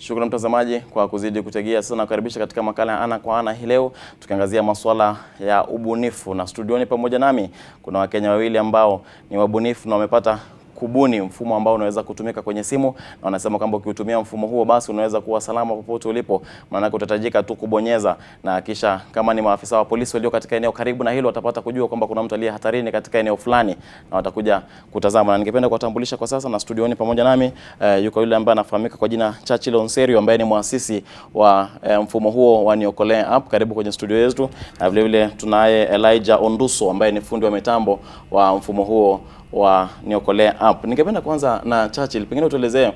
Shukrani mtazamaji kwa kuzidi kutegea. Sasa nakaribisha katika makala ya ana kwa ana hii leo tukiangazia masuala ya ubunifu, na studioni pamoja nami kuna Wakenya wawili ambao ni wabunifu na wamepata kubuni mfumo ambao unaweza kutumika kwenye simu, na wanasema kwamba ukiutumia mfumo huo basi unaweza kuwa salama popote ulipo, maana utatajika tu kubonyeza, na kisha kama ni maafisa wa polisi walio katika eneo karibu na hilo watapata kujua kwamba kuna mtu aliye hatarini katika eneo fulani na watakuja kutazama. Na ningependa kuwatambulisha kwa sasa, na studioni pamoja nami yuko yule ambaye anafahamika kwa jina Churchill Onserio ambaye ni muasisi wa mfumo huo wa Niokolee app. Karibu kwenye studio yetu. Na vile vile tunaye Elijah Onduso ambaye ni fundi wa mitambo wa mfumo huo wa Niokolee app. Ningependa kwanza na Churchill, pengine utuelezee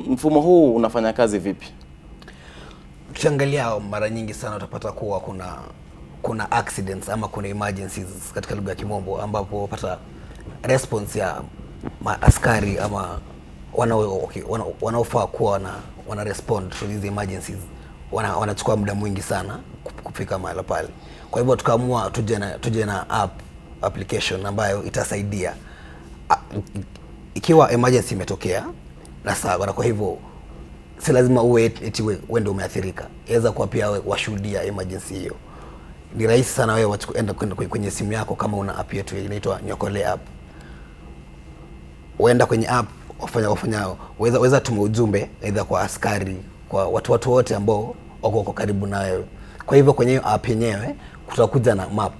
mfumo huu unafanya kazi vipi? Ukiangalia mara nyingi sana utapata kuwa kuna accidents ama kuna emergencies katika lugha ya Kimombo, ambapo upata response ya askari ama wanaofaa kuwa wana respond to these emergencies wanachukua muda mwingi sana kufika mahali pale. Kwa hivyo tukaamua tuje na application ambayo itasaidia ikiwa emergency imetokea na sawa. Kwa hivyo si lazima uwe eti wewe ndio umeathirika, inaweza kuwa pia washuhudia emergency hiyo. Ni rahisi sana wewe kwenda kwenye simu yako, kama una app yetu inaitwa Niokolee app, uenda kwenye app waweza tuma ujumbe aidha kwa askari, kwa watu wote ambao wako karibu na wewe. Kwa hivyo kwenye app yenyewe kutakuja na map.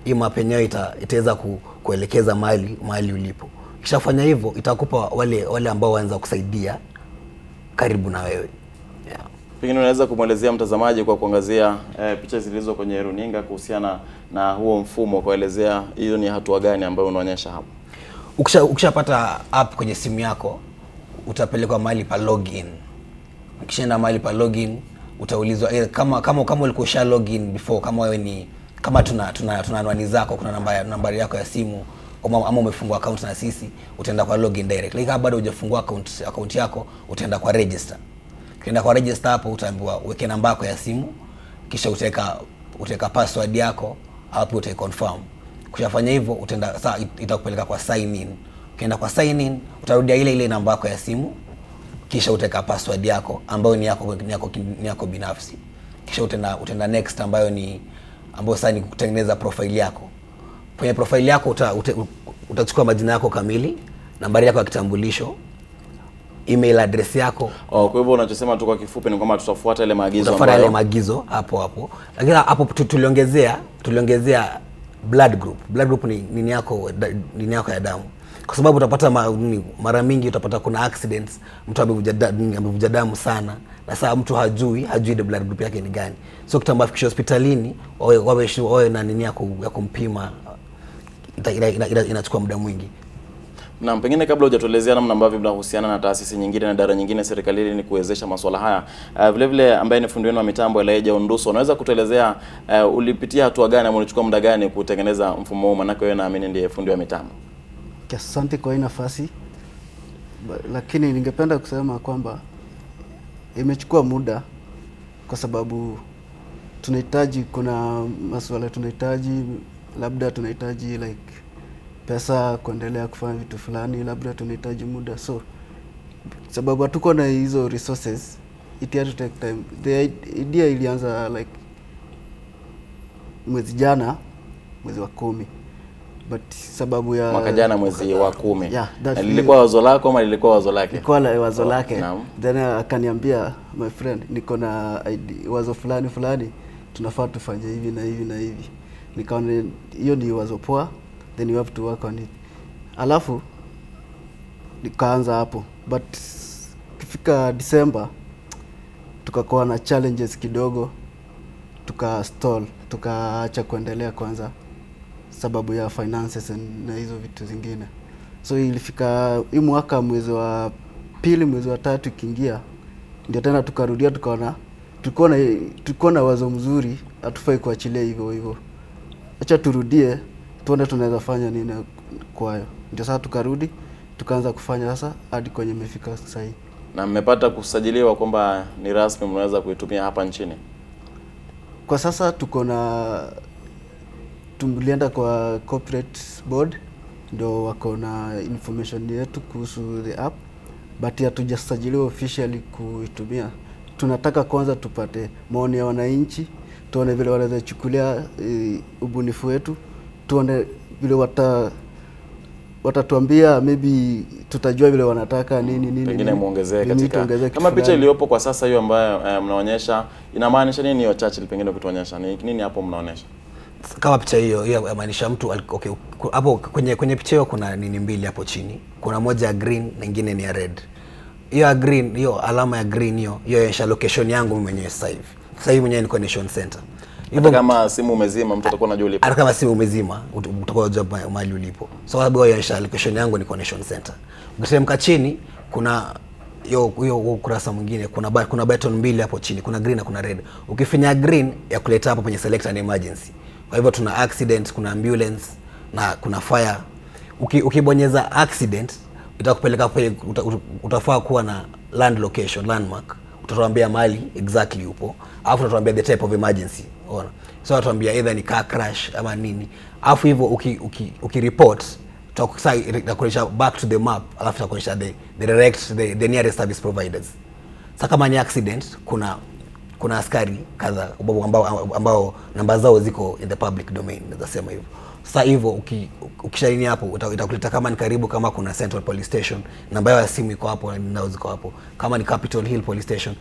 Hii map yenyewe itaweza kuelekeza mahali ulipo. Kishafanya hivyo itakupa wale ambao wanaweza kusaidia karibu na wewe. Yeah. Pengine unaweza kumwelezea mtazamaji kwa kuangazia picha zilizo kwenye runinga kuhusiana na huo mfumo, kuelezea hiyo ni hatua gani ambayo unaonyesha hapo? Ukishapata app kwenye simu yako utapelekwa mahali pa login. Ukishaenda mahali pa login utaulizwa kama ulikuwa usha login before, kama wewe ni kama tuna anwani zako, kuna nambari yako ya simu, ama umefungua account na sisi, utaenda kwa login direct. Kama bado hujafungua account yako utaenda kwa register. Ukienda kwa register hapo utaambiwa uweke namba yako ya simu, kisha utaweka password yako, hapo utaconfirm. Ukishafanya hivyo itakupeleka kwa sign in. Ukienda kwa sign in utarudia ile namba yako ya simu, kisha utaweka password yako ambayo ni yako binafsi. Kisha utaenda next ambayo sasa ni kutengeneza profile yako. Kwenye profile yako utachukua majina yako kamili, nambari yako ya kitambulisho, email address yako. Kwa hivyo unachosema tu kwa kifupi ni kwamba tutafuata ile maagizo ambayo ile maagizo hapo. Lakini hapo tuliongezea blood group. Blood group ni nini yako ya damu. Kwa sababu utapata mara mingi utapata kuna accidents, mtu amevuja damu sana, na sasa mtu hajui ile blood group yake ni gani. So kitamba fikisha hospitalini wawe na nini ya kumpima, inachukua muda mwingi. Na pengine kabla hujatuelezea namna ambavyo mnahusiana na taasisi nyingine na idara nyingine serikalini ni kuwezesha masuala haya, vile vile ambaye ni fundi wenu wa mitambo Elijah Onduso, unaweza kutuelezea ulipitia hatua gani ama ulichukua muda gani kutengeneza mfumo huu, maana wewe naamini ndiye fundi wa mitambo? Asante kwa hii nafasi, lakini ningependa kusema kwamba imechukua muda kwa sababu kuna masuala labda tunahitaji like pesa kuendelea kufanya vitu fulani, labda tunahitaji muda. So sababu hatuko na hizo resources, it had to take time. The idea ilianza like mwezi wa 10, but sababu ya mwaka jana mwezi wa 10. Yeah, lilikuwa wazo lako ama lilikuwa wazo lake? Ilikuwa wazo lake. Then akaniambia, my friend, niko na wazo fulani tunafaa tufanye hivi na hivi na hivi. Nikaona hiyo ni wazo poa, then you have to work on it. Alafu nikaanza hapo, but kifika December tukakuwa na challenges kidogo, tukaacha kuendelea kwanza sababu ya finances na hizo vitu zingine. So ilifika hii mwaka mwezi wa 2 mwezi wa 3 ikiingia, ndio tena tukarudia, tukaona tulikuwa na wazo mzuri, hatufai kuachilia hivyo. Acha turudie tuone tunaweza fanya nini kwayo. Ndio sasa tukarudi tukaanza kufanya sasa hadi kwenye imefika sasa hivi. Na mmepata kusajiliwa kwamba ni rasmi mnaweza kuitumia hapa nchini? Kwa sasa tulienda kwa corporate board, ndio wako na information yetu kuhusu the app, but hatujasajiliwa officially kuitumia. Tunataka kwanza tupate maoni ya wananchi, tuone vile wanaweza chukulia ubunifu wetu, tuone vile watatuambia, maybe tutajua vile wanataka nini pengine muongezee katika kama picha iliyopo kwa sasa hiyo ambayo mnaonyesha inamaanisha nini hiyo Churchill, pengine kutuonyesha ni nini hapo mnaonyesha? Kama picha hiyo inamaanisha mtu okay, hapo kwenye picha hiyo kuna nini mbili hapo chini, kuna moja ya green na nyingine ni ya red. Hiyo ya green, hiyo alama ya green hiyo inaonyesha location yangu mimi mwenyewe sasa hivi. Sasa hivi mwenyewe niko Nation Center. Hivyo kama simu umezima mtu atakuwa anajua ulipo. Hata kama simu umezima utakuwa unajua mahali ulipo. So sababu hiyo inaonyesha location yangu niko Nation Center. Ukiteremka chini kuna hiyo ukurasa mwingine, kuna button mbili hapo chini, kuna green na kuna red. Ukifinya green ya kuleta hapo kwenye select an emergency. Kwa hivyo tuna accident, kuna ambulance na kuna fire. Ukibonyeza accident itakupeleka pale, utafaa kuwa na land location, landmark. Utatuambia mahali exactly upo. Alafu utatuambia the type of emergency. Unaona? So utatuambia either ni car crash ama nini. Alafu hivyo ukireport tutakuonyesha back to the map, alafu tutakuonyesha the nearest service providers. Sasa kama ni accident, kuna askari kadhaa ambao namba zao ziko in the public domain, naweza sema hivyo. Sasa hivyo ukishaini hapo itakuleta kama ni karibu, kama kuna Central Police Station, namba yao ya simu iko hapo, nao ziko hapo. Kama ni Capitol Hill Police Station,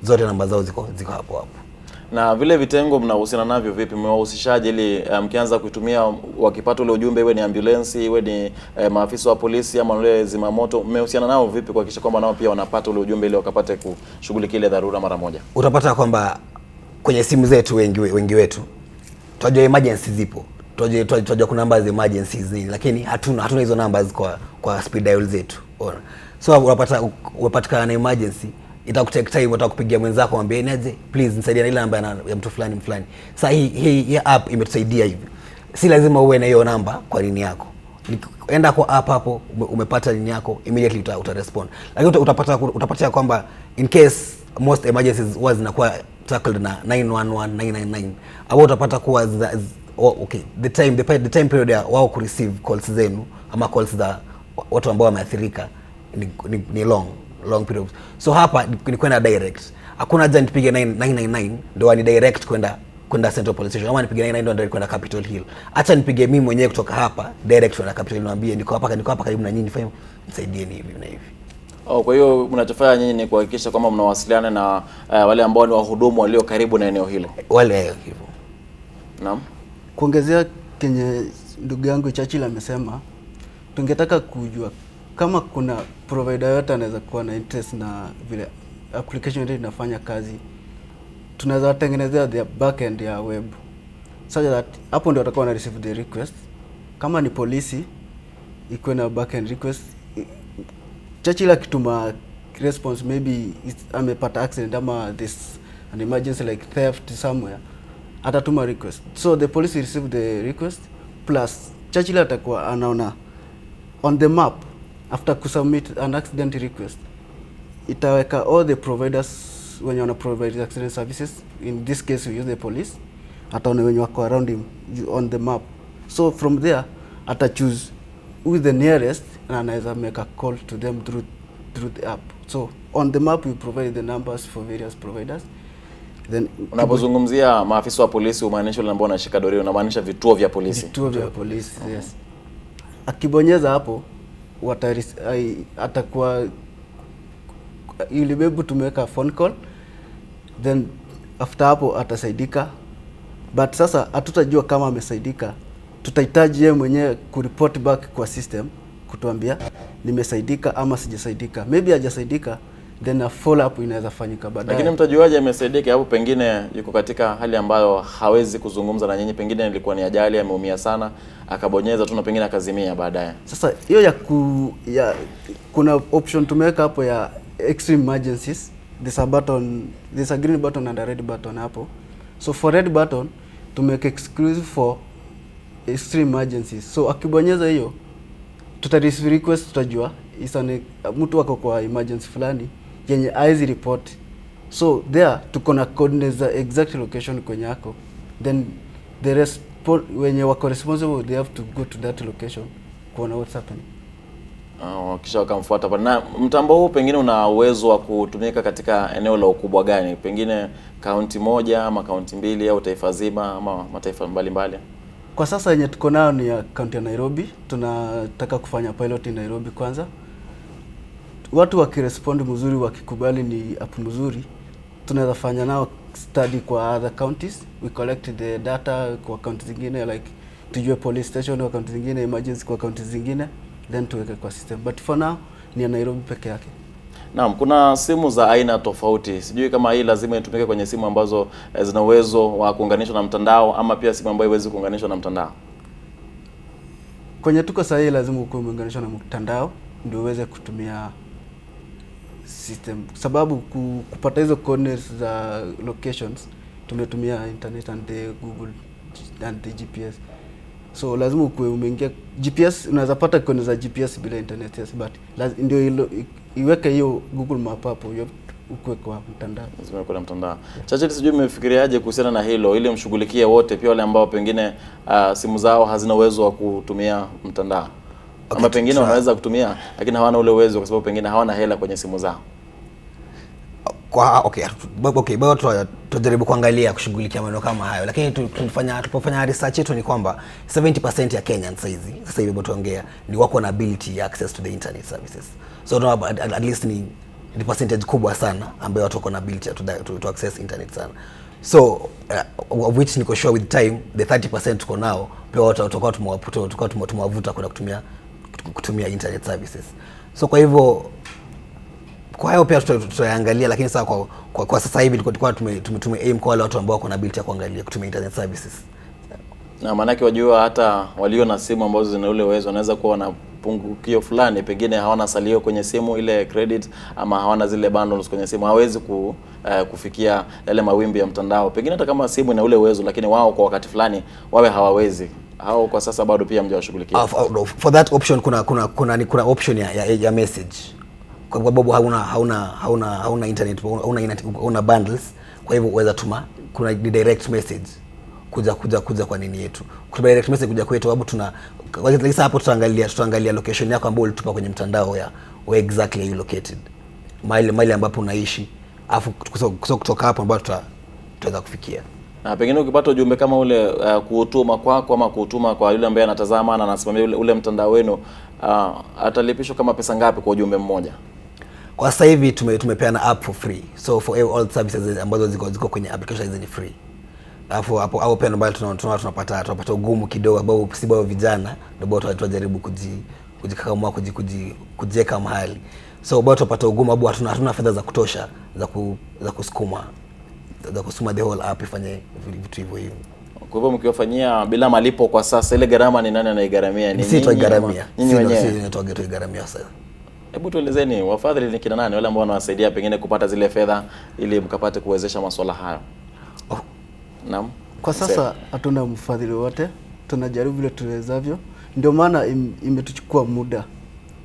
zote namba zao ziko hapo. Na vile vitengo mnahusiana navyo vipi? Mmewahusishaje ili mkianza kuitumia, wakipata ule ujumbe, iwe ni ambulance, iwe ni maafisa wa polisi ama wale zimamoto, mmehusiana nao vipi kuhakikisha kwamba nao pia wanapata ule ujumbe ili wakapate kushughulikia ile dharura mara moja? Utapata kwamba kwenye simu zetu wengi wetu tunajua emergency zipo. Tunajua kuna numbers emergencies nini, lakini hatuna hizo numbers kwa speed dial zetu. Unaona? So unapatikana na emergency, itakutake time, utakupigia mwenzako mwambie niaje please nisaidie na ile namba ya mtu fulani. Sasa hii app imetusaidia hivi. Si lazima uwe na hiyo namba kwa line yako. Enda kwa app hapo, umepata line yako, immediately utarespond. Lakini utapata kwamba in case most emergencies huwa zinakuwa tackled na 911 999. Au utapata kuwa okay, the time period ya wao ku receive calls zenu ama calls za watu ambao wameathirika ni long period. So hapa ni kwenda direct. Hakuna haja nipige 999 ndio ni direct kwenda Central Police Station. Ama nipige 999 ndio kwenda Capitol Hill. Acha nipige mimi mwenyewe kutoka hapa direct kwenda Capitol Hill, niambie niko hapa karibu na nyinyi, fanye nisaidieni hivi na hivi. Kwa hiyo mnachofanya nyinyi ni kuhakikisha kwamba mnawasiliana na wale ambao ni wahudumu walio karibu na eneo hilo. Wale hivyo. Naam. Kuongezea kenye ndugu yangu Churchill amesema, tungetaka kujua kama kuna provider yote anaweza kuwa na interest na vile application yetu inafanya kazi, tunaweza tengenezea the backend ya web such that hapo ndio watakuwa na receive the request. Kama ni polisi iko na backend request, Churchill akituma response, maybe amepata accident ama this an emergency like theft somewhere, atatuma request. So the police will receive the request, plus Churchill atakuwa anaona on the map after kusubmit an accident request, itaweka all the providers wenye wana provide accident services. In this case we use the police. Ataona wenye wako around him on the map. So from there ata choose who is the nearest and anaweza make a call to them through the app. So on the map we provide the numbers for various providers. Then unapozungumzia maafisa wa polisi umaanisha wale ambao wanashika doria, unamaanisha vituo vya polisi? Vituo vya polisi, yes. Akibonyeza hapo atakuwa ilibebu tumeweka phone call, then after hapo atasaidika. But sasa hatutajua kama amesaidika, tutahitaji yeye mwenyewe kureport back kwa system kutuambia nimesaidika ama sijasaidika. Maybe hajasaidika, then a follow up inaweza fanyika baadaye. Lakini mtajuaje amesaidika? Hapo pengine yuko katika hali ambayo hawezi kuzungumza na nyinyi, pengine ilikuwa ni ajali, ameumia sana, akabonyeza tu na pengine akazimia baadaye. Sasa hiyo kuna option tumeweka hapo ya extreme emergencies. There's a button, there's a green button and a red button hapo. So for red button tumeweka exclusive for extreme emergencies. So akibonyeza hiyo receive request, tutajua mtu wako kwa emergency fulani yenye eyes report. So there tuko na coordinates za exact location kwenye yako, then wenye wako responsible they have to go to that location kuona what's happening. Kisha wakamfuata pale. Na mtambo huu pengine una uwezo wa kutumika katika eneo la ukubwa gani? Pengine kaunti moja ama kaunti mbili au taifa zima ama mataifa mbalimbali? Kwa sasa yenye tuko nayo ni ya kaunti ya Nairobi. Tunataka kufanya pilot in Nairobi kwanza. Watu wakirespond mzuri, wakikubali ni app mzuri, tunaweza fanya nao study kwa other counties. We collect the data kwa counties zingine, like tujue police station kwa counties zingine, emergency kwa counties zingine, then tuweke kwa system. But for now ni ya Nairobi peke yake. Naam, kuna simu za aina tofauti. Sijui kama hii lazima itumike kwenye simu ambazo zina uwezo wa kuunganishwa na mtandao ama pia simu ambayo haiwezi kuunganishwa na mtandao. Kwenye tuko sasa lazima uwe umeunganishwa na mtandao ndio uweze kutumia system. Sababu kupata hizo coordinates za locations tumetumia internet and the Google and the GPS. So lazima ukuwe umeingia GPS. Unaweza pata coordinates za GPS bila internet, yes, but ndio iweke hiyo Google Map hapo ukuwe kwa mtandao. Lazima kwa mtandao. Chache, sijui mmefikiriaje kuhusiana na hilo ili mshughulikie wote, pia wale ambao pengine simu zao hazina uwezo wa kutumia mtandao. Okay, ama pengine wanaweza kutumia lakini hawana ule uwezo kwa sababu pengine hawana hela kwenye simu zao. Bado tujaribu kuangalia kushughulikia maneno kama hayo, lakini tulipofanya research yetu ni kwamba 70% ya Kenyans sasa hivi tuongea ni wako na ability ya access to the internet services. So at least ni percentage kubwa sana ambayo watu wako na ability to access internet sana. So of which niko sure with time the 30% tuko nao pia watakuwa tumewavuta kwenda kutumia internet services. So kwa hivyo kwa hiyo pia tutaangalia, lakini sasa kwa sasa hivi tulikuwa aim kwa wale watu ambao wako na ability ya kuangalia kutumia internet services. Na maana yake wajua hata walio na simu ambazo zina ule uwezo wanaweza kuwa na pungukio fulani, pengine hawana salio kwenye simu ile credit ama hawana zile bundles kwenye simu, hawezi kufikia yale mawimbi ya mtandao. Pengine hata kama simu ina ule uwezo lakini wao kwa wakati fulani wawe hawawezi. Hao kwa sasa bado pia mjawashughulikia. For that option kuna option ya message. Kwa sababu hauna internet, hauna bundles, kwa hivyo uweza tuma kuna direct message kuja kwa nini yetu. Kuna direct message kuja kwetu, sababu sasa hapo tutaangalia location yako ambayo ulitupa kwenye mtandao ya where exactly you located. Mahali ambapo unaishi. Alafu kutoka hapo ambapo tutaweza kufikia. Na pengine ukipata ujumbe kama ule kuutuma kwako ama kuutuma kwa yule ambaye anatazama na anasimamia ule mtandao wenu, atalipishwa kama pesa ngapi kwa ujumbe mmoja? Kwa sasa hivi tumepeana app for free. So for all services ambazo ziko kwenye application hizo ni free. Alafu hapo pia ndio tunapata ugumu kidogo ambao si bao vijana ndio tunajaribu kujikakamua kujiweka mahali. So bado tunapata ugumu sababu hatuna fedha za kutosha za kusukuma the whole app ifanye vitu hivyo. Kwa hivyo mkiwafanyia bila malipo kwa sasa, ile gharama ni nani anaigaramia? Ni sisi tuigaramia. Nyinyi wenyewe. Sisi tuigaramia sasa. Hebu tuelezeni wafadhili ni kina nani wale ambao wanawasaidia pengine kupata zile fedha ili mkapate kuwezesha masuala hayo? Naam. Kwa sasa hatuna mfadhili wote. Tunajaribu vile tuwezavyo. Ndio maana imetuchukua muda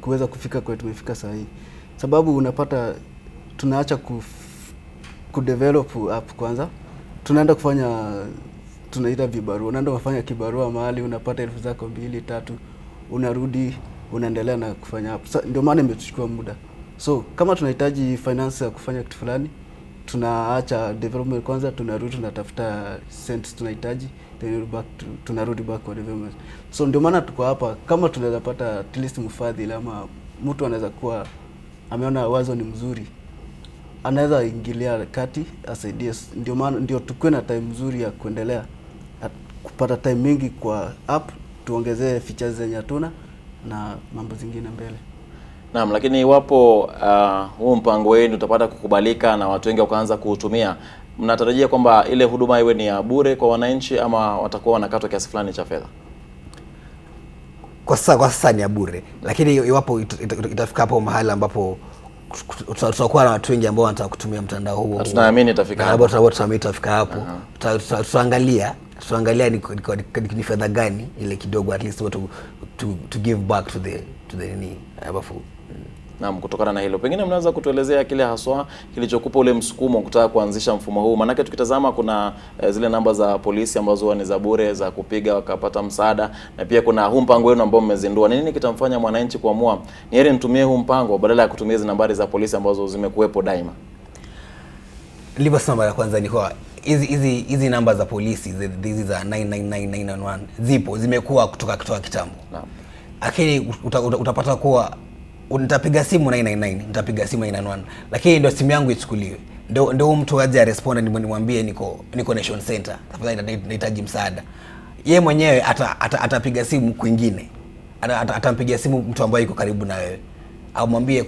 kuweza kufika kwa tumefika sasa hivi. Sababu unapata tunaacha kudevelop app kwanza. Tunaenda kufanya tunaita vibarua. Unaenda kufanya kibarua mahali unapata 1000 zako 2 3, unarudi unaendelea na kufanya app. Ndio maana imetuchukua muda. So kama tunahitaji finance ya kufanya kitu fulani, tunaacha development kwanza, tunarudi tunatafuta cents tunahitaji, tunarudi back kwa development. So ndio maana tuko hapa. Kama tunaweza pata at least mfadhili ama mtu anaweza kuwa ameona wazo ni mzuri, anaweza ingilia kati asaidie. Ndio maana ndio tukue na time nzuri ya kuendelea kupata time mingi kwa app, tuongezee features zenye hatuna na mambo zingine mbele. Naam, lakini iwapo huu mpango wenu utapata kukubalika na watu wengi wakaanza kuutumia, mnatarajia kwamba ile huduma iwe ni ya bure kwa wananchi ama watakuwa wanakatwa kiasi fulani cha fedha? Kwa sasa ni ya bure, lakini iwapo itafika hapo mahali ambapo tutakuwa na watu wengi ambao wanataka kutumia mtandao huo, tunaamini itafika hapo. Tunaamini itafika hapo. Tutaangalia ni fedha gani ile kidogo at least to give back to the nini. Naam, kutokana na hilo pengine mnaweza kutuelezea kile haswa kilichokupa ule msukumo kutaka kuanzisha mfumo huu? Maanake tukitazama kuna zile namba za polisi ambazo ni za bure za kupiga wakapata msaada, na pia kuna huu mpango wenu ambao mmezindua. Nini kitamfanya mwananchi kuamua ni heri nitumie huu mpango badala ya kutumia hizo nambari za polisi ambazo zimekuwepo daima? Nilivyosema mara ya kwanza ni kwa hizi namba za polisi hizi za 999 zipo, zimekuwa kutoka kitambo. Naam. Lakini utapata kuwa nitapiga simu 999, nitapiga simu 911, lakini ndio simu yangu ichukuliwe. Ndio mtu aje a respond nimwambie niko Nation Center, tafadhali nahitaji msaada. Yeye mwenyewe atapiga simu kwingine. Atampigia simu mtu ambaye yuko karibu na wewe. Au mwambie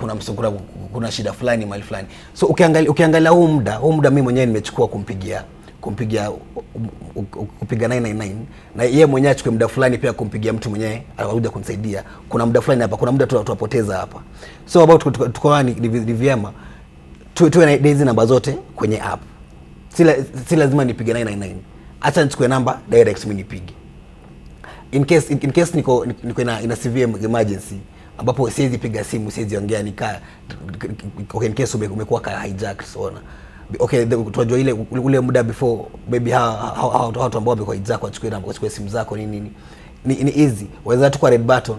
kuna shida fulani mahali fulani. So ukiangalia huu muda mimi mwenyewe nimechukua kupiga 999, na yeye mwenyewe achukue muda fulani pia kumpigia mtu mwenyewe akuja kunisaidia. Kuna muda fulani hapa, kuna muda tutapoteza hapa. So about tuko ni vyema tuwe na hizi namba zote kwenye app. Si lazima nipige 999. Acha nichukue namba direct mimi nipige. In case niko ina severe emergency ambapo siwezi piga simu, siwezi ongea, in case umekuwa hijacked, so okay, tunajua ile ule muda before maybe how watu ambao wamekuwa hijack wachukue simu zako ni easy. Waweza tu kwa red button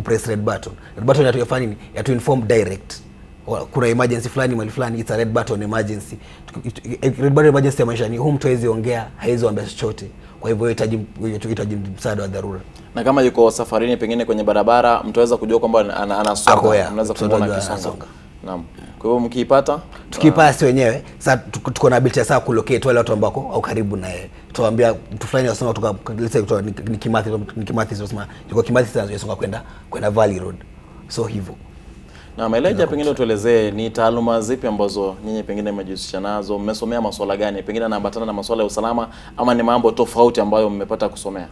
press red button. Red button inatufanya nini? Ya to inform direct kuna emergency fulani mahali fulani, it's a red button emergency. Red button emergency ya maisha ni mtu hawezi ongea, hawezi ambia chochote. Kwa hivyo inahitaji msaada wa dharura. Na kama yuko safarini pengine kwenye barabara, mtaweza kujua kwamba anasonga, unaweza kuona kisonga. Naam. Kwa hivyo mkiipata, tukipata si wenyewe, sasa tuko na ability sasa kulocate wale watu ambao au karibu na yeye. Tuwaambia mtu fulani anasonga kutoka, let's say kutoka ni Kimathi tunasema yuko Kimathi sasa anasonga kwenda Valley Road. So hivyo. Na Elijah, pengine tuelezee ni taaluma zipi ambazo nyinyi pengine mmejihusisha nazo, mmesomea masuala gani? Pengine yanaambatana na masuala ya usalama ama ni mambo tofauti ambayo mmepata kusomea?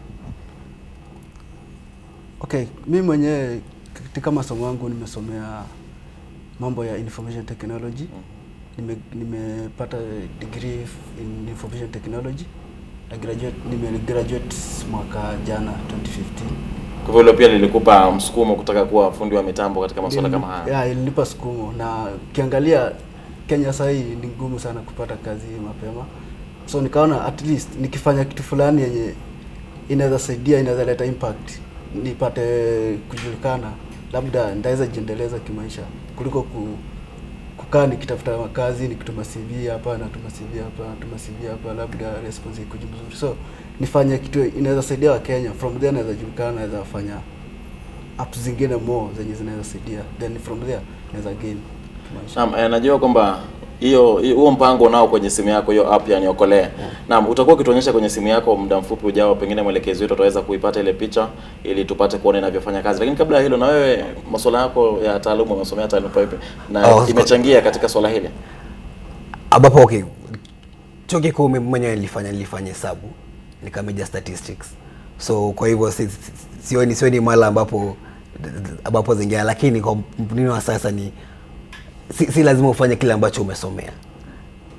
Okay, mimi mwenyewe katika masomo yangu nimesomea mambo ya information technology. Nimepata degree in information technology. Graduate mwaka jana 2015. Kwa hivyo pia lilikupa msukumo kutaka kuwa fundi wa mitambo katika masuala kama haya? Yeah, ilinipa msukumo, na ukiangalia Kenya sasa hii ni ngumu sana kupata kazi mapema. So nikaona at least nikifanya kitu fulani yenye inaweza saidia, inaweza leta impact, nipate kujulikana, labda ndaweza jiendeleza kimaisha kuliko kukaa nikitafuta kazi, nikituma CV hapa na tuma CV hapa, labda response iko mzuri. So nifanye kitu inaweza saidia wa Kenya, from there naweza julikana, naweza fanya apps zingine more zenye zinaweza saidia, then from there naweza gain kimaisha. Naam, najua kwamba huo mpango nao kwenye simu yako, hiyo app ya Niokolee. Naam, utakuwa ukituonyesha kwenye simu yako muda mfupi ujao, pengine mwelekezi wetu ataweza kuipata ile picha ili tupate kuona inavyofanya kazi. Lakini kabla ya hilo, na wewe masuala yako ya taaluma, umesomea taaluma ipi na imechangia katika swala hili? Ambapo okay, chuo kikuu mwenyewe nilifanya hesabu, nikameja statistics. So kwa hivyo sioni mala ambapo zingine, lakini kwa nini wa sasa ni si lazima ufanye kile ambacho umesomea.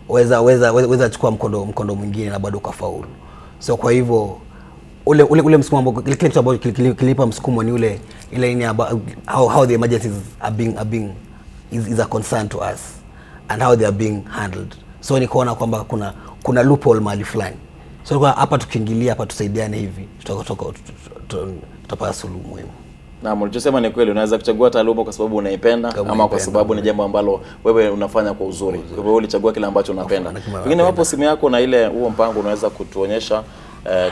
Weza chukua mkondo mwingine na bado ukafaulu. So kwa hivyo ule msukumo ambao kile kitu ambacho kilipa msukumo ni ile ni how the emergencies are being is a concern to us and how they are being handled. So nikaona kwamba kuna loophole mahali fulani. So kwa hapa tukiingilia hapa tusaidiane hivi tutapata suluhu muhimu. Na mlichosema ni kweli, unaweza kuchagua taaluma kwa sababu unaipenda ama kwa sababu ni jambo ambalo wewe unafanya kwa uzuri. Kwa hivyo ulichagua kile ambacho unapenda. Pengine wapo simu yako na ile huo mpango unaweza kutuonyesha,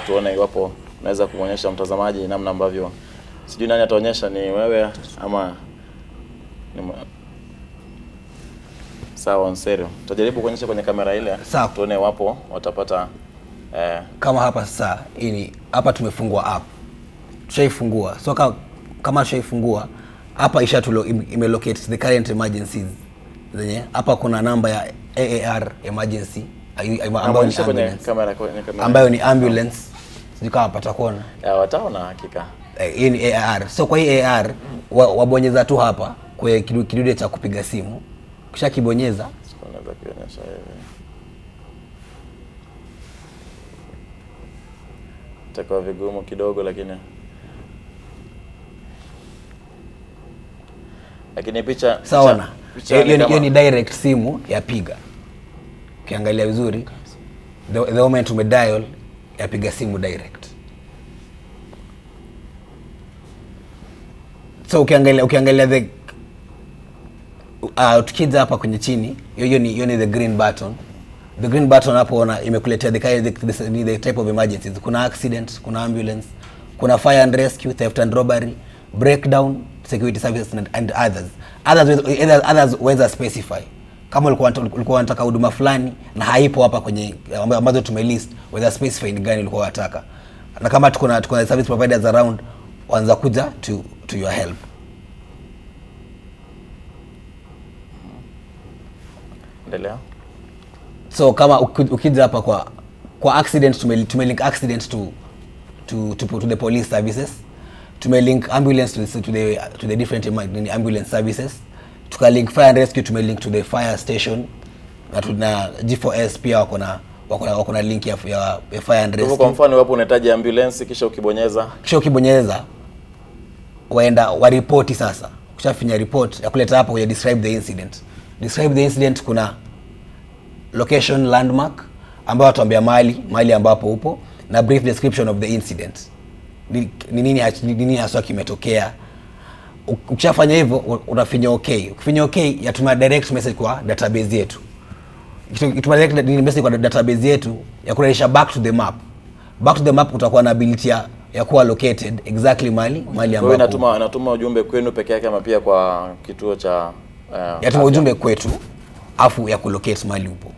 tuone iwapo unaweza kuonyesha mtazamaji namna ambavyo, sijui nani ataonyesha, ni wewe ama sawa, nsero. Tutajaribu kuonyesha kwenye kamera ile tuone wapo watapata kama hapa sasa. Hapa tumefungua app. Tushaifungua. So kama tushaifungua hapa imelocate the current emergencies. Zenye hapa kuna namba ya AAR emergency ambayo ni ambulance. Sijui kama pata kuona. Wataona hakika. Hii ni AAR. So kwa hii AAR wabonyeza tu hapa kwa kidude cha kupiga simu. Kisha kibonyeza unaweza kuonyesha hivi. Itakuwa vigumu kidogo, lakini Lakini picha sawa, picha hiyo ni direct simu ya piga. Ukiangalia vizuri the moment umedial yapiga simu direct. So ukiangalia the tukija hapa kwenye chini, hiyo ni the green button. The green button hapo ona imekuletea the type of emergencies. Kuna accident, kuna ambulance, kuna fire and rescue, theft and robbery, breakdown, security services and others whether specify. Kama ulikuwa unataka huduma fulani na haipo hapa kwenye ambazo tumelist, whether specify ni gani ulikuwa unataka. Na kama tuko na service providers around, waanza kuja to your help. Endelea. So kama ukija hapa kwa accident, tumelink accident to the police services, tumelink ambulance to the different ambulance services, tukalink fire and rescue, tumelink to the fire station, na tuna G4S pia wako na link ya fire and rescue. Kwa mfano hapo unahitaji ambulance, kisha ukibonyeza waenda wa report. Sasa ukishafinya report ya kuleta hapo ya describe the incident, kuna location, landmark ambayo watuambia mahali ambapo upo, na brief description of the incident, nini haswa kimetokea. Ukishafanya hivyo unafinya okay. Ukifinya okay, yatuma direct message kwa database yetu. Ituma direct message kwa database yetu ya kurejesha back to the map. Utakuwa na ability ya kuwa located exactly mahali ambapo. Anatuma ujumbe kwenu peke yake ama pia kwa kituo cha yatuma ujumbe kwetu afu ya kulocate mahali upo.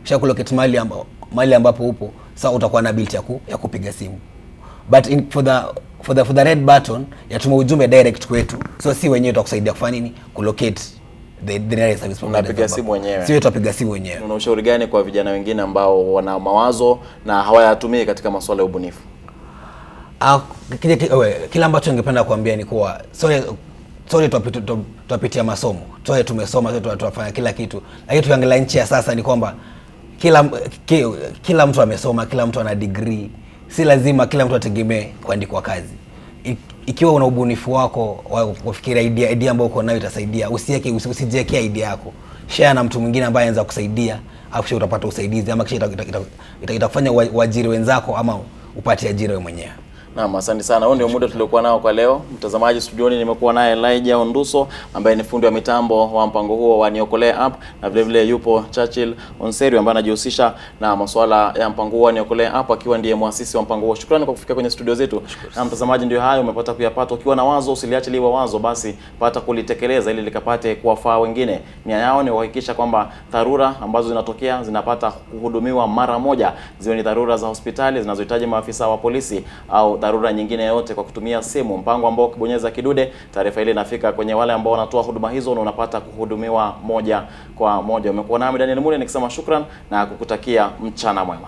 Kisha kulocate mahali ambapo upo, sasa utakuwa na ability ya kupiga simu. But for the red button yatuma ujumbe direct kwetu. So si wenyewe tutakusaidia kufanya nini? Kulocate the nearest service provider. Unapiga simu wenyewe. Sio tutapiga simu wenyewe. Una ushauri gani kwa vijana wengine ambao wana mawazo na hawayatumii katika masuala ya ubunifu? Kila ambacho ningependa kuambia ni kuwa sorry tutapitia masomo. Tumesoma, tutafanya kila kitu. Lakini tukiangalia nchi ya sasa ni kwamba kila mtu amesoma, kila mtu ana degree. Si lazima kila mtu ategemee kuandikwa kazi. Ikiwa una ubunifu wako, wafikiria idea ambayo uko nayo itasaidia, usijiwekea idea yako. Share na mtu mwingine ambaye anaweza kusaidia, afu utapata usaidizi, ama kisha itakufanya uajiri wenzako ama upate ajira wewe mwenyewe. Naam, asante sana. Huo ndio muda tuliokuwa nao kwa leo. Mtazamaji, studioni nimekuwa naye Elijah Onduso ambaye ni fundi wa mitambo wa mpango huo wa Niokolee App, na vile vile yupo Churchill Onserio ambaye anajihusisha na masuala ya mpango huo wa Niokolee App akiwa ndiye muasisi wa mpango huo. Shukrani kwa kufika kwenye studio zetu. Na mtazamaji, ndio hayo umepata kuyapata. Ukiwa na wazo usiliache liwe wazo, basi pata kulitekeleza ili likapate kuwafaa wengine. Nia yao ni kuhakikisha kwamba dharura ambazo zinatokea zinapata kuhudumiwa mara moja, ziwe ni dharura za hospitali zinazohitaji maafisa wa polisi au dharura nyingine yote kwa kutumia simu. Mpango ambao ukibonyeza kidude, taarifa ile inafika kwenye wale ambao wanatoa huduma hizo na unapata kuhudumiwa moja kwa moja. Umekuwa nami Daniel Mure nikisema shukran na kukutakia mchana mwema.